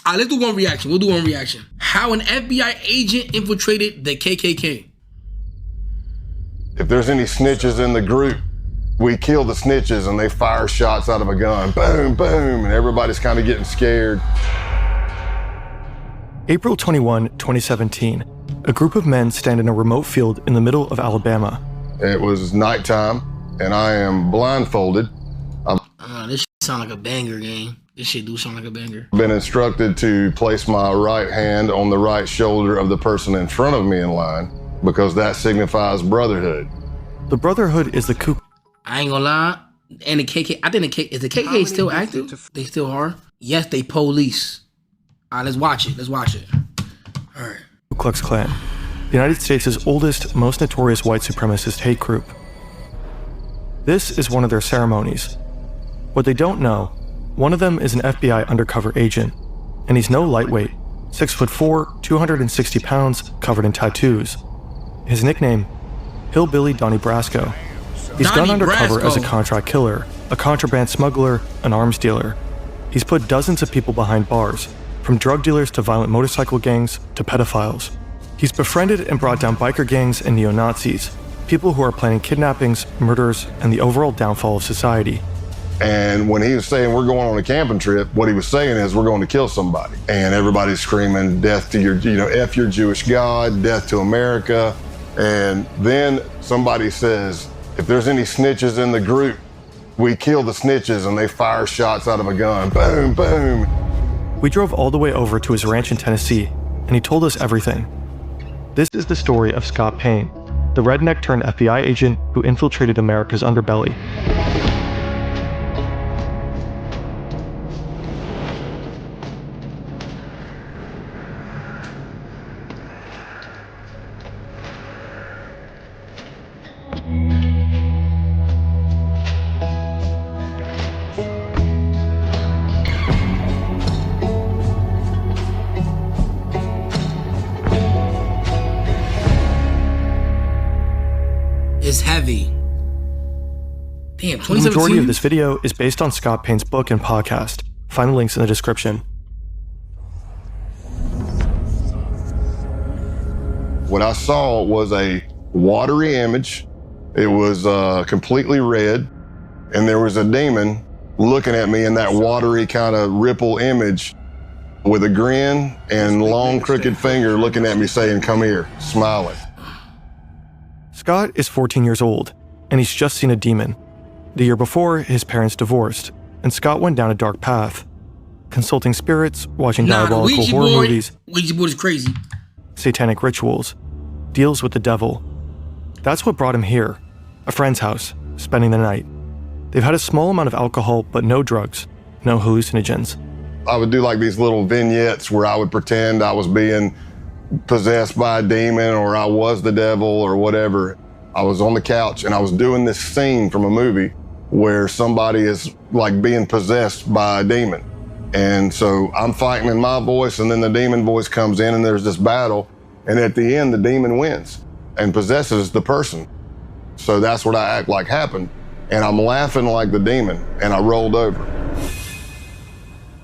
All right, let's do one reaction. We'll do one reaction. How an FBI agent infiltrated the KKK. If there's any snitches in the group, we kill the snitches and they fire shots out of a gun. Boom, boom, and everybody's kind of getting scared. April 21, 2017. A group of men stand in a remote field in the middle of Alabama. It was nighttime, and I am blindfolded. This shit sound like a banger, gang. This shit do sound like a banger. I've been instructed to place my right hand on the right shoulder of the person in front of me in line because that signifies brotherhood. The Brotherhood is the Ku. I ain't gonna lie. And the KKK, I think is the KKK still active? They still are? Yes, they police. All right, let's watch it. Let's watch it. All right. Ku Klux Klan, the United States' oldest, most notorious white supremacist hate group. This is one of their ceremonies. What they don't know, one of them is an FBI undercover agent, and he's no lightweight, 6'4", 260 pounds, covered in tattoos. His nickname, Hillbilly Donnie Brasco. He's gone undercover as a contract killer, a contraband smuggler, an arms dealer. He's put dozens of people behind bars, from drug dealers to violent motorcycle gangs to pedophiles. He's befriended and brought down biker gangs and neo-Nazis, people who are planning kidnappings, murders, and the overall downfall of society. And when he was saying we're going on a camping trip, what he was saying is we're going to kill somebody. And everybody's screaming, death to your, F your Jewish God, death to America. And then somebody says, if there's any snitches in the group, we kill the snitches and they fire shots out of a gun. Boom, boom. We drove all the way over to his ranch in Tennessee, and he told us everything. This is the story of Scott Payne, the redneck turned FBI agent who infiltrated America's underbelly. It's heavy. Damn, 2017? The majority of this video is based on Scott Payne's book and podcast. Find the links in the description. What I saw was a watery image. It was completely red, and there was a demon looking at me in that watery kind of ripple image with a grin and long crooked finger looking at me saying, come here, smiling. Scott is 14 years old, and he's just seen a demon. The year before, his parents divorced, and Scott went down a dark path, consulting spirits, watching diabolical horror movies, Ouija board is crazy, satanic rituals, deals with the devil. That's what brought him here, a friend's house, spending the night. They've had a small amount of alcohol, but no drugs, no hallucinogens. I would do like these little vignettes where I would pretend I was being possessed by a demon or I was the devil or whatever. I was on the couch and I was doing this scene from a movie where somebody is like being possessed by a demon. And so I'm fighting in my voice and then the demon voice comes in and there's this battle. And at the end, the demon wins and possesses the person. So that's what I act like happened. And I'm laughing like the demon and I rolled over.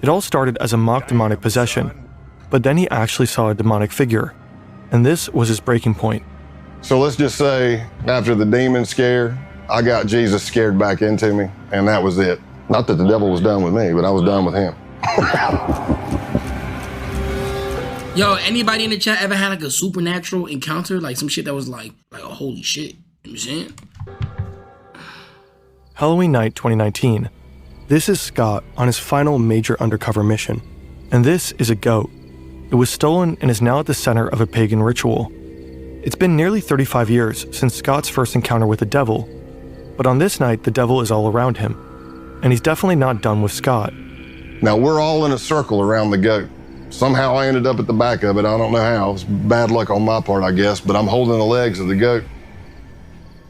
It all started as a mock demonic possession, but then he actually saw a demonic figure, and this was his breaking point. So let's just say after the demon scare, I got Jesus scared back into me, and that was it. Not that the devil was done with me, but I was done with him. Yo, anybody in the chat ever had like a supernatural encounter? Like some shit that was like oh, holy shit. You know what I'm saying? Halloween night 2019. This is Scott on his final major undercover mission. And this is a goat. It was stolen and is now at the center of a pagan ritual. It's been nearly 35 years since Scott's first encounter with the devil, but on this night the devil is all around him, and he's definitely not done with Scott. Now we're all in a circle around the goat. Somehow I ended up at the back of it. I don't know how. It's bad luck on my part, I guess, but I'm holding the legs of the goat.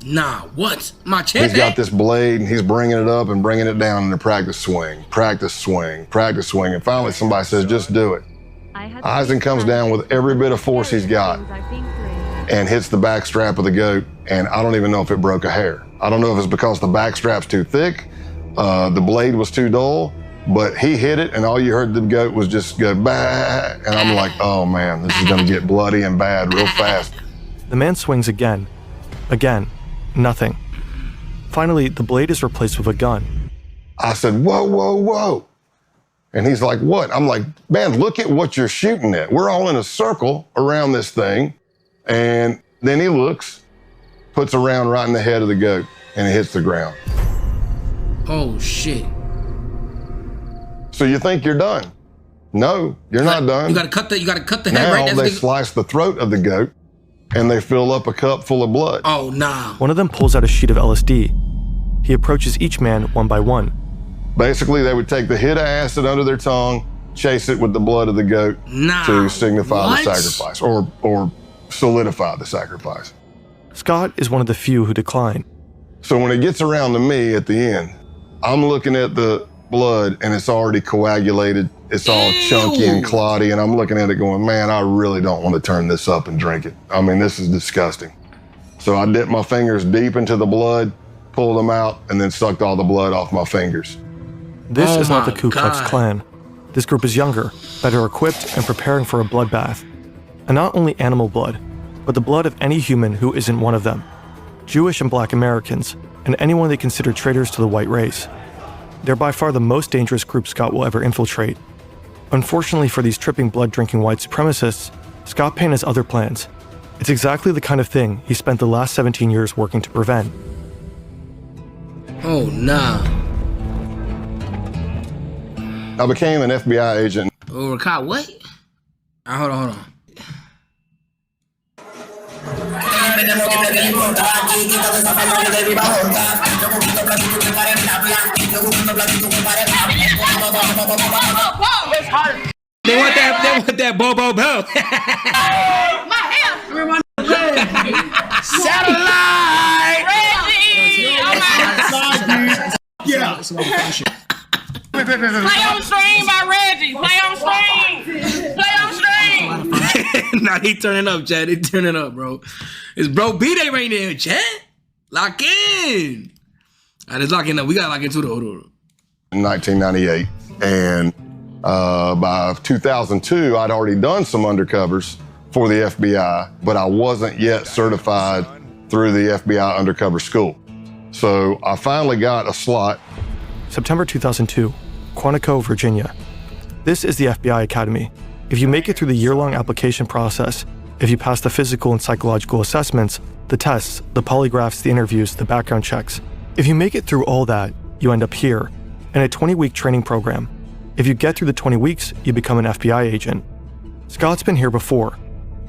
Nah, what? My chest? He's got this blade and he's bringing it up and bringing it down in a practice swing, practice swing, practice swing. And finally somebody says, just do it. Eisen comes down with every bit of force he's got and hits the back strap of the goat. And I don't even know if it broke a hair. I don't know if it's because the back strap's too thick, the blade was too dull, But he hit it, and all you heard the goat was just go, bah, and I'm like, oh man, this is gonna get bloody and bad real fast. The man swings again. Again. Nothing. Finally, the blade is replaced with a gun. I said, whoa, whoa, whoa. And he's like, what? I'm like, man, look at what you're shooting at. We're all in a circle around this thing. And then he looks, puts a round right in the head of the goat, and it hits the ground. Oh, shit. So you think you're done? No, you're not done. You gotta cut the head, right? Now they slice the throat of the goat, and they fill up a cup full of blood. Oh, nah. One of them pulls out a sheet of LSD. He approaches each man one by one. Basically, they would take the hit of acid under their tongue, chase it with the blood of the goat to signify the sacrifice, or solidify the sacrifice. Scott is one of the few who decline. So when it gets around to me at the end, I'm looking at the blood and it's already coagulated. It's all chunky and clotty, and I'm looking at it going, man, I really don't want to turn this up and drink it. I mean, this is disgusting. So I dipped my fingers deep into the blood, pulled them out, and then sucked all the blood off my fingers. This is not the Ku Klux Klan. This group is younger, better equipped, and preparing for a bloodbath. And not only animal blood, but the blood of any human who isn't one of them. Jewish and Black Americans, and anyone they consider traitors to the white race. They're by far the most dangerous group Scott will ever infiltrate. Unfortunately for these tripping blood-drinking white supremacists, Scott Payne has other plans. It's exactly the kind of thing he spent the last 17 years working to prevent. Oh, nah. I became an FBI agent. Oh, Ricard, what? Hold on. They want that Bobo Bell. My hair. Satellite. Reggie. Yeah. Play on stream by Reggie. Play on stream. Nah, he turning up, Chad. He turning up, bro. It's bro B-Day right there, Chad. Lock in. All right, let's lock in up. We gotta lock into the order. In 1998, and by 2002, I'd already done some undercovers for the FBI, but I wasn't yet certified through the FBI undercover school. So I finally got a slot. September 2002, Quantico, Virginia. This is the FBI Academy. If you make it through the year-long application process, if you pass the physical and psychological assessments, the tests, the polygraphs, the interviews, the background checks, if you make it through all that, you end up here, in a 20-week training program. If you get through the 20 weeks, you become an FBI agent. Scott's been here before.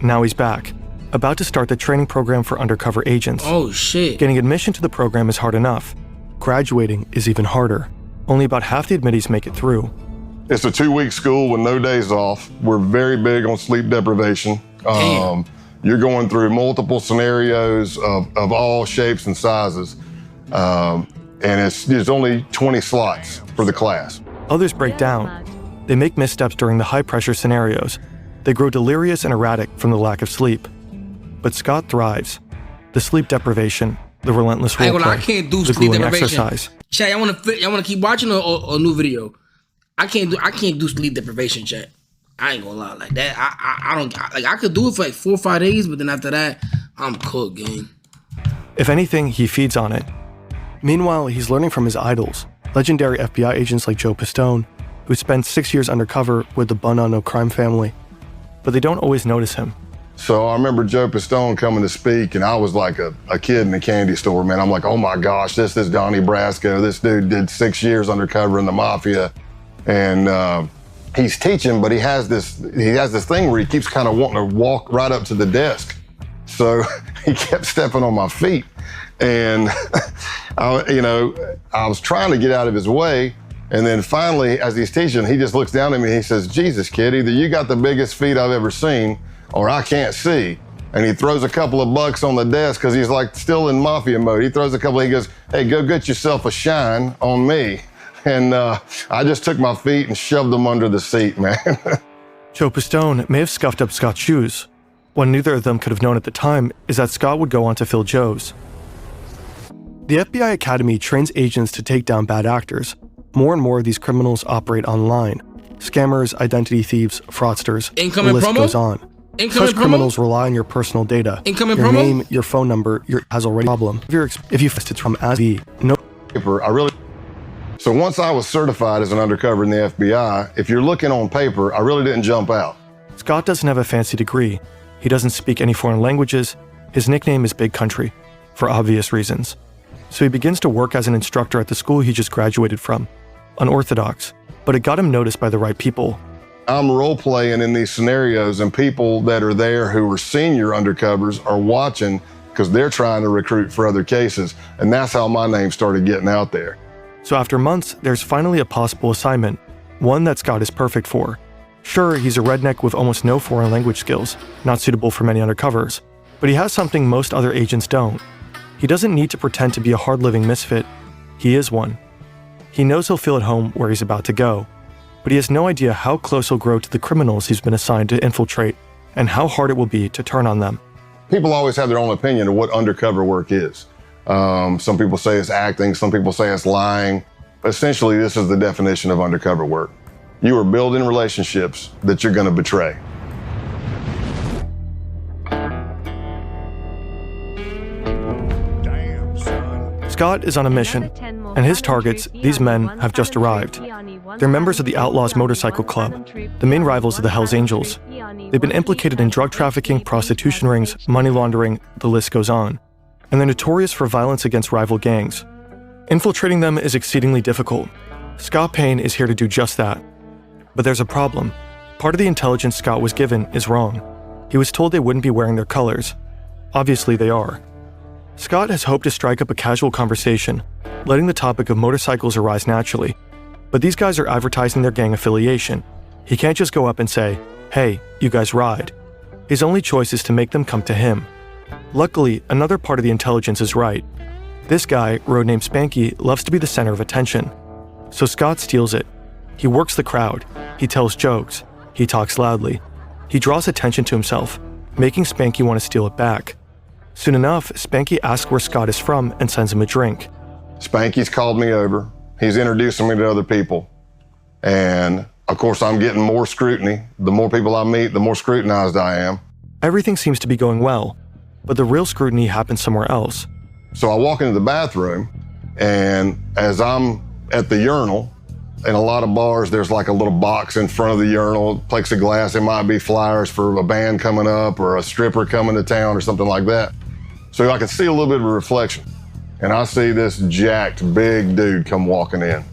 Now he's back, about to start the training program for undercover agents. Oh, shit. Getting admission to the program is hard enough. Graduating is even harder. Only about half the admittees make it through. It's a 2-week school with no days off. We're very big on sleep deprivation. You're going through multiple scenarios of all shapes and sizes. And there's only 20 slots for the class. Others break down. They make missteps during the high-pressure scenarios. They grow delirious and erratic from the lack of sleep. But Scott thrives. The sleep deprivation, the relentless roleplay, I can't do the sleep grueling deprivation. exercise. Chat, I want to keep watching a new video. I can't do sleep deprivation, chat. I ain't gonna lie like that. I could do it for like 4 or 5 days, but then after that, I'm cooked, gang. If anything, he feeds on it. Meanwhile, he's learning from his idols, legendary FBI agents like Joe Pistone, who spent 6 years undercover with the Bun-On-No crime family. But they don't always notice him. So I remember Joe Pistone coming to speak, and I was like a kid in a candy store, man. I'm like, oh my gosh, this is Donnie Brasco. This dude did 6 years undercover in the mafia. And he's teaching, but he has this thing where he keeps kind of wanting to walk right up to the desk. So he kept stepping on my feet. And, I was trying to get out of his way. And then finally, as he's teaching, he just looks down at me and he says, Jesus, kid, either you got the biggest feet I've ever seen or I can't see. And he throws a couple of bucks on the desk because he's like still in mafia mode. He throws a couple, he goes, hey, go get yourself a shine on me. And I just took my feet and shoved them under the seat, man. Joe Pistone may have scuffed up Scott's shoes. What neither of them could have known at the time is that Scott would go on to fill Joe's. The FBI Academy trains agents to take down bad actors, More and more of these criminals operate online. Scammers, identity thieves, fraudsters, Incoming the list promo? goes on. Incoming Such criminals rely on your personal data. Incoming your promo? name, your phone number, has already a problem. If you it's from ASV, no. So once I was certified as an undercover in the FBI, if you're looking on paper, I really didn't jump out. Scott doesn't have a fancy degree. He doesn't speak any foreign languages. His nickname is Big Country, for obvious reasons. So he begins to work as an instructor at the school he just graduated from. Unorthodox, but it got him noticed by the right people. I'm role-playing in these scenarios, and people that are there who are senior undercovers are watching because they're trying to recruit for other cases, and that's how my name started getting out there. So after months, there's finally a possible assignment, one that Scott is perfect for. Sure, he's a redneck with almost no foreign language skills, not suitable for many undercovers, but he has something most other agents don't. He doesn't need to pretend to be a hard-living misfit. He is one. He knows he'll feel at home where he's about to go, but he has no idea how close he'll grow to the criminals he's been assigned to infiltrate and how hard it will be to turn on them. People always have their own opinion of what undercover work is. Some people say it's acting, some people say it's lying. Essentially, this is the definition of undercover work. You are building relationships that you're going to betray. Scott is on a mission, and his targets, these men, have just arrived. They're members of the Outlaws Motorcycle Club, the main rivals of the Hells Angels. They've been implicated in drug trafficking, prostitution rings, money laundering, the list goes on. And they're notorious for violence against rival gangs. Infiltrating them is exceedingly difficult. Scott Payne is here to do just that. But there's a problem. Part of the intelligence Scott was given is wrong. He was told they wouldn't be wearing their colors. Obviously they are. Scott has hoped to strike up a casual conversation, letting the topic of motorcycles arise naturally. But these guys are advertising their gang affiliation. He can't just go up and say, "Hey, you guys ride." His only choice is to make them come to him. Luckily, another part of the intelligence is right. This guy, road named Spanky, loves to be the center of attention. So Scott steals it. He works the crowd. He tells jokes. He talks loudly. He draws attention to himself, making Spanky want to steal it back. Soon enough, Spanky asks where Scott is from and sends him a drink. Spanky's called me over. He's introducing me to other people. And of course, I'm getting more scrutiny. The more people I meet, the more scrutinized I am. Everything seems to be going well, but the real scrutiny happens somewhere else. So I walk into the bathroom, and as I'm at the urinal, in a lot of bars, there's like a little box in front of the urinal, plexiglass. It might be flyers for a band coming up or a stripper coming to town or something like that. So I can see a little bit of a reflection, and I see this jacked big dude come walking in.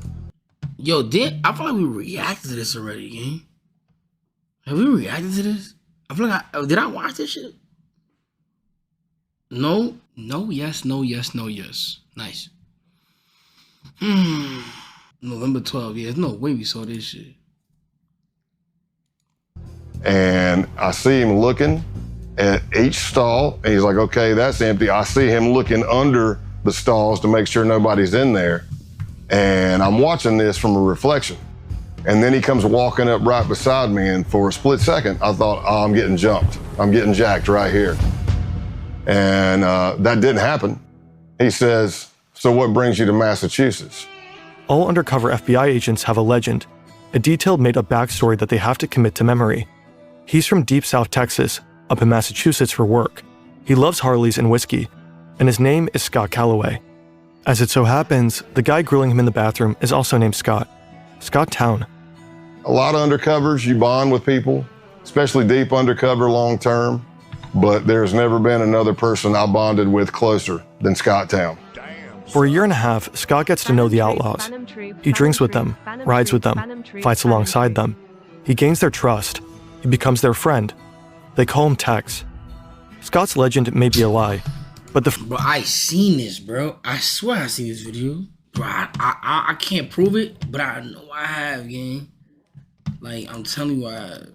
Yo, I feel like we reacted to this already, gang. Have we reacted to this? I feel like did I watch this shit? No, yes. Nice. November 12th, yeah, there's no way we saw this shit. And I see him looking at each stall, and he's like, okay, that's empty. I see him looking under the stalls to make sure nobody's in there. And I'm watching this from a reflection. And then he comes walking up right beside me, and for a split second, I thought, oh, I'm getting jumped. I'm getting jacked right here. And that didn't happen. He says, so what brings you to Massachusetts? All undercover FBI agents have a legend, a detailed made-up backstory that they have to commit to memory. He's from deep South Texas, up in Massachusetts for work. He loves Harleys and whiskey, and his name is Scott Calloway. As it so happens, the guy grilling him in the bathroom is also named Scott Town. A lot of undercovers, you bond with people, especially deep undercover long-term, but there's never been another person I bonded with closer than Scott Town. For a year and a half, Scott gets to know the outlaws. He drinks with them, rides with them, fights alongside them. He gains their trust. He becomes their friend. They call him Tex. Scott's legend may be a lie, but Bro, I seen this, bro. I swear I seen this video. Bro, I can't prove it, but I know I have, gang. Like, I'm telling you I have.